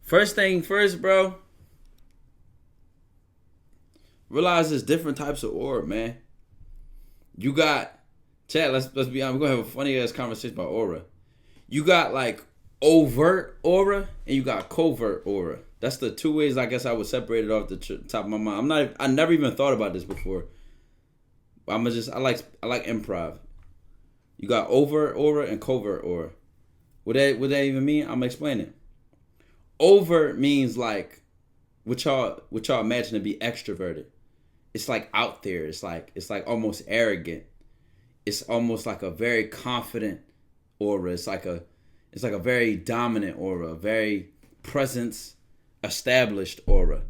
First thing first, bro. Realize there's different types of aura, man. You got Chad. Let's be honest. We're gonna have a funny ass conversation about aura. You got like overt aura and you got covert aura. That's the two ways I guess I would separate it off the top of my mind. I never even thought about this before. I like improv. You got overt aura and covert aura. What that even mean? I'm gonna explain it. Overt means like what y'all imagine to be extroverted. It's like out there. It's like almost arrogant. It's almost like a very confident aura. It's like a very dominant aura, a very presence established aura.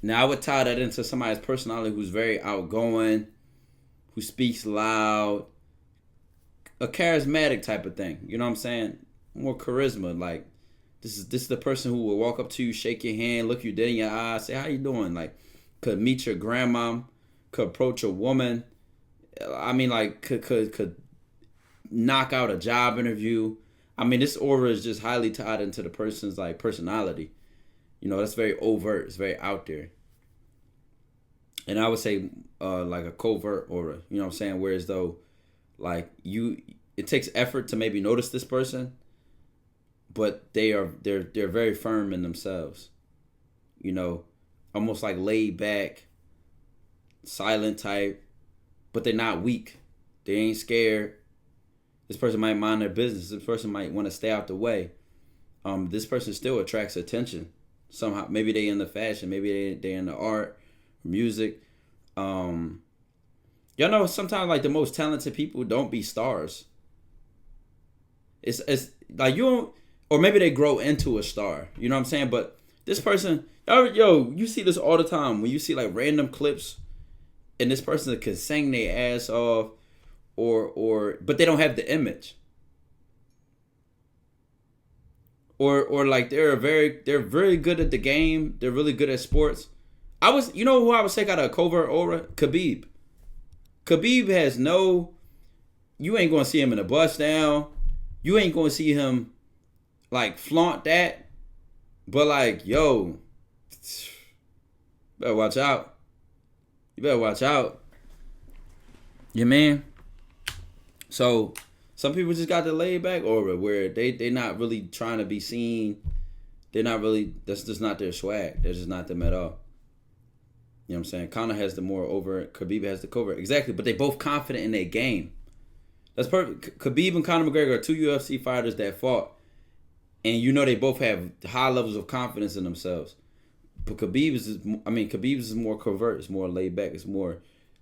Now I would tie that into somebody's personality who's very outgoing, who speaks loud, a charismatic type of thing. You know what I'm saying? More charisma. Like this is the person who will walk up to you, shake your hand, look you dead in your eyes, say how you doing. Like could meet your grandma, could approach a woman. I mean, like could knock out a job interview. I mean, this aura is just highly tied into the person's like personality. You know, that's very overt. It's very out there. And I would say like a covert aura. You know what I'm saying? Whereas though, like it takes effort to maybe notice this person, but they're very firm in themselves. You know, almost like laid back, silent type, but they're not weak. They ain't scared. This person might mind their business. This person might want to stay out the way. This person still attracts attention somehow. Maybe they in the fashion. Maybe they in the art, music. Y'all know sometimes like the most talented people don't be stars. It's like you don't, or maybe they grow into a star. You know what I'm saying? But this person, you see this all the time when you see like random clips, and this person can sing their ass off. But they don't have the image. Or like they're very good at the game. They're really good at sports. You know who I would take out of a covert aura? Khabib. Khabib has you ain't gonna see him in a bust down. You ain't gonna see him like flaunt that. But like, yo, better watch out. You better watch out. Yeah, man. So some people just got the laid back aura where they not really trying to be seen. They're not really, that's just not their swag. That's just not them at all. You know what I'm saying? Conor has the more overt, Khabib has the covert. Exactly, but they both confident in their game. That's perfect. Khabib and Conor McGregor are two UFC fighters that fought. And you know they both have high levels of confidence in themselves. But Khabib is more covert. It's more laid back. It's more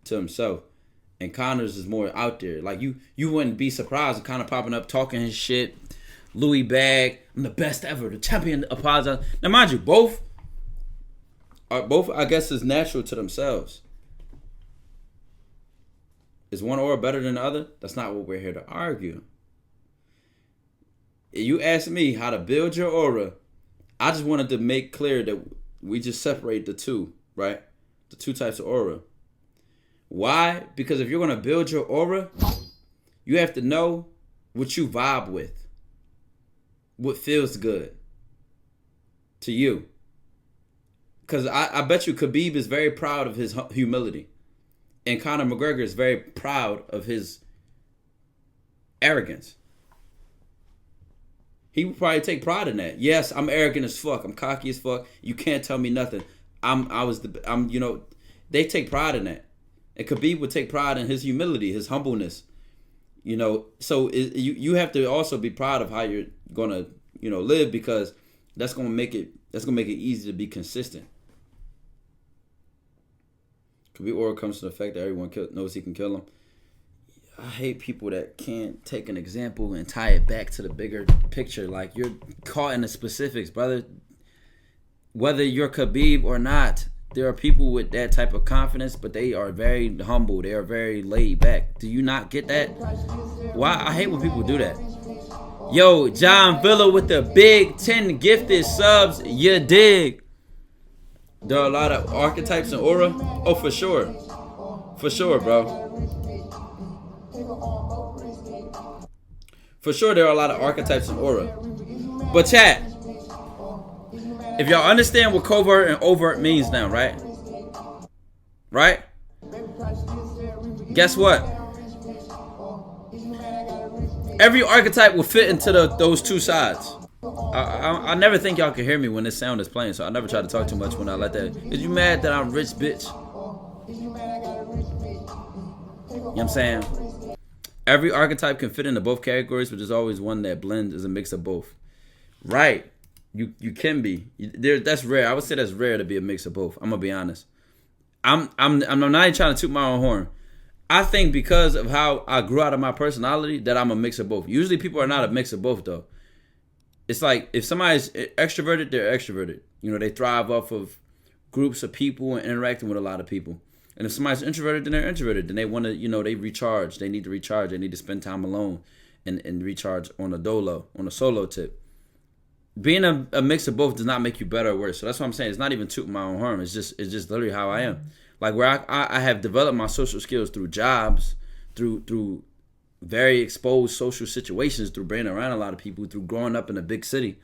to himself. And Conor's is more out there. Like you wouldn't be surprised if Conor popping up talking his shit. Louis bag. I'm the best ever. The champion apologize. Now mind you, both I guess is natural to themselves. Is one aura better than the other? That's not what we're here to argue. If you ask me how to build your aura, I just wanted to make clear that we just separate the two, right? The two types of aura. Why? Because if you're going to build your aura, you have to know what you vibe with. What feels good to you. Because I bet you Khabib is very proud of his humility. And Conor McGregor is very proud of his arrogance. He would probably take pride in that. Yes, I'm arrogant as fuck. I'm cocky as fuck. You can't tell me nothing. They take pride in that. And Khabib would take pride in his humility, his humbleness. You know, so you have to also be proud of how you're gonna, live, because that's gonna make it easy to be consistent. Khabib aura comes to the fact that everyone knows he can kill him. I hate people that can't take an example and tie it back to the bigger picture. Like, you're caught in the specifics, brother. Whether you're Khabib or not, there are people with that type of confidence, but they are very humble. They are very laid back. Do you not get that? Why? I hate when people do that. Yo, John Villa with the big 10 gifted subs. You dig? There are a lot of archetypes in aura. Oh, for sure. For sure, bro. For sure, there are a lot of archetypes in aura. But chat, If y'all understand what covert and overt means now, right? Right? Guess what? Every archetype will fit into those two sides. I never think y'all can hear me when this sound is playing, so I never try to talk too much when I let that. Is you mad that I'm rich, bitch? You know what I'm saying? Every archetype can fit into both categories, but there's always one that blends as a mix of both. Right. You can be. That's rare. I would say that's rare to be a mix of both. I'm gonna be honest. I'm not even trying to toot my own horn. I think because of how I grew out of my personality that I'm a mix of both. Usually people are not a mix of both though. It's like if somebody's extroverted, they're extroverted. You know, they thrive off of groups of people and interacting with a lot of people. And if somebody's introverted, then they're introverted. Then they want to, they recharge. They need to recharge. They need to spend time alone and recharge on a solo tip. Being a mix of both does not make you better or worse. So that's what I'm saying. It's not even tooting my own horn. It's just literally how I am. Like where I have developed my social skills through jobs, through very exposed social situations, through being around a lot of people, through growing up in a big city.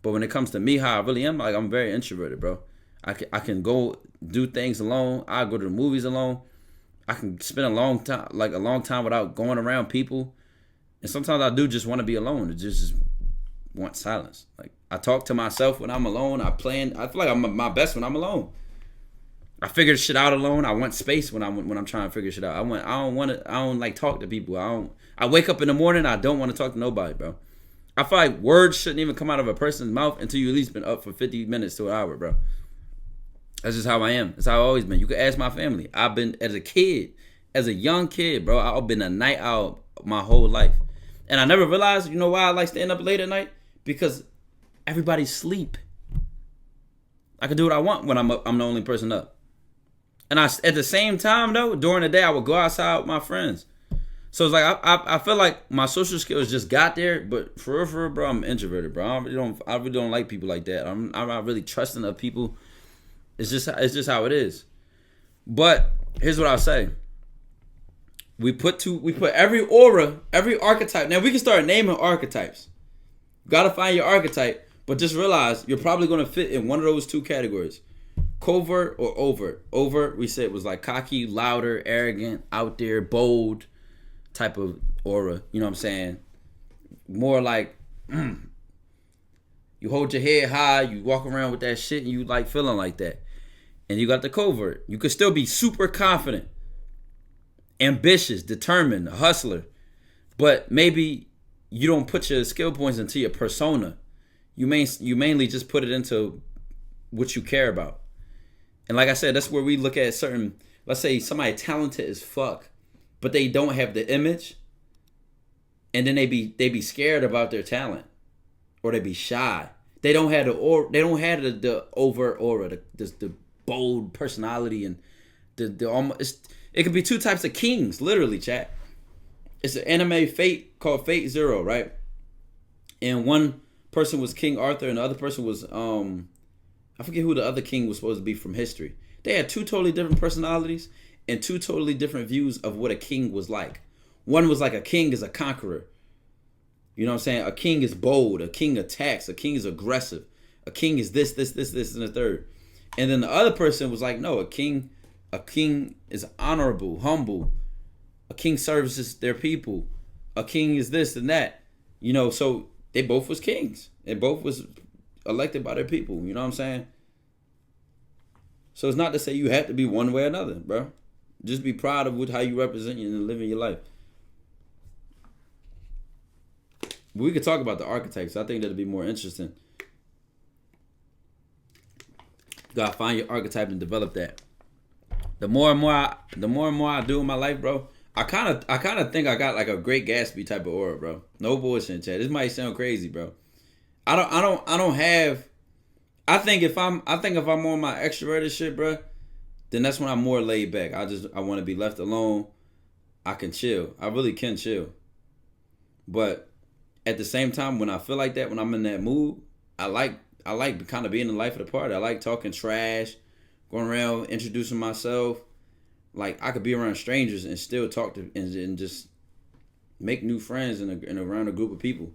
But when it comes to me, how I really am, like I'm very introverted, bro. I can go do things alone. I go to the movies alone. I can spend a long time without going around people. And sometimes I do just want to be alone. Just want silence. Like I talk to myself when I'm alone. I feel like I'm my best when I'm alone. I figure shit out alone. I want space when I'm trying to figure shit out. I don't like talk to people. I wake up in the morning, I don't want to talk to nobody, bro. I feel like words shouldn't even come out of a person's mouth until you at least been up for 50 minutes to an hour, bro. That's just how I am. That's how I've always been. You can ask my family. I've been as a young kid, bro. I've been a night owl my whole life. And I never realized, why I like staying up late at night? Because everybody's asleep. I can do what I want when I'm up. I'm the only person up. And at the same time, though, during the day, I would go outside with my friends. So it's like I feel like my social skills just got there, but for real, bro, I'm introverted, bro. I really don't like people like that. I'm not really trusting of people. It's just how it is. But here's what I'll say. We put every aura, every archetype. Now we can start naming archetypes. You gotta find your archetype, but just realize you're probably gonna fit in one of those two categories. Covert or overt. Overt, we said, was like cocky, louder, arrogant, out there, bold type of aura. You know what I'm saying? More like you hold your head high, you walk around with that shit, and you like feeling like that. And you got the covert. You could still be super confident, ambitious, determined, a hustler, but maybe you don't put your skill points into your persona. You mainly just put it into what you care about. And like I said, that's where we look at certain, let's say somebody talented as fuck, but they don't have the image, and then they be scared about their talent, or they be shy. They don't have the overt aura, the bold personality, and the almost. It could be two types of kings, literally, chat. It's an anime fate called Fate Zero, right? And one person was King Arthur, and the other person was I forget who the other king was supposed to be from history. They had two totally different personalities and two totally different views of what a king was like. One was like a king is a conqueror. You know what I'm saying? A king is bold. A king attacks. A king is aggressive. A king is this, and the third. And then the other person was like, no, a king is honorable, humble. A king services their people. A king is this and that. So they both was kings. They both was elected by their people. You know what I'm saying? So it's not to say you have to be one way or another, bro. Just be proud of how you represent you and living your life. But we could talk about the archetypes. I think that'd be more interesting. You gotta find your archetype and develop that. The more and more I do in my life, bro, I kind of think I got like a Great Gatsby type of aura, bro. No bullshit, chat. This might sound crazy, bro. I think if I'm on my extroverted shit, bro, then that's when I'm more laid back. I want to be left alone. I can chill. I really can chill. But at the same time, when I feel like that, when I'm in that mood, I like kind of being the life of the party. I like talking trash, going around introducing myself. Like I could be around strangers and still talk to and just make new friends and around a group of people.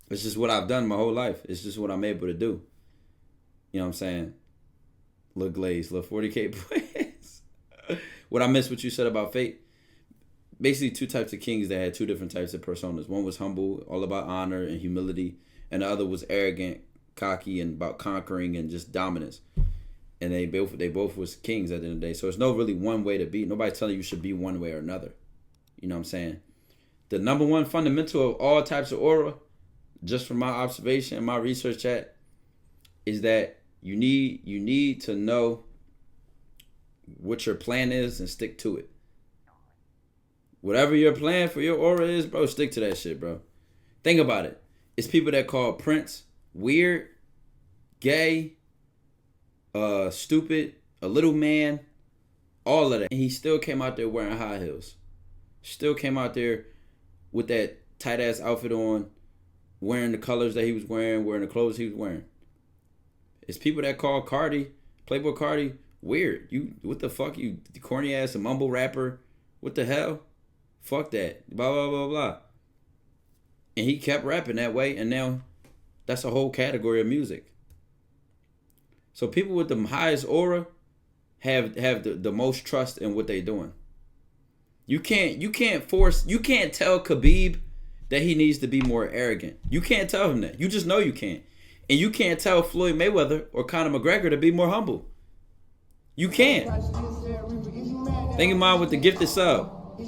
It's just what I've done my whole life. It's just what I'm able to do. You know what I'm saying? Look glazed, look 40K points. What I missed what you said about Fate. Basically, two types of kings that had two different types of personas. One was humble, all about honor and humility, and the other was arrogant, cocky, and about conquering and just dominance. And they both was kings at the end of the day. So there's no really one way to be. Nobody's telling you should be one way or another. You know what I'm saying? The number one fundamental of all types of aura, just from my observation and my research chat, is that you need to know what your plan is and stick to it. Whatever your plan for your aura is, bro, stick to that shit, bro. Think about it. It's people that call Prince weird, gay, stupid, a little man, all of that. And he still came out there wearing high heels. Still came out there with that tight ass outfit on, wearing the colors that he was wearing the clothes he was wearing. It's people that call Cardi, Playboy Cardi, weird. You, what the fuck, you corny ass, a mumble rapper. What the hell? Fuck that. Blah, blah, blah, blah. And he kept rapping that way, and now that's a whole category of music. So people with the highest aura have the most trust in what they're doing. You can't tell Khabib that he needs to be more arrogant. You can't tell him that. You just know you can't. And you can't tell Floyd Mayweather or Conor McGregor to be more humble. You can't. Think of mine with the gifted sub.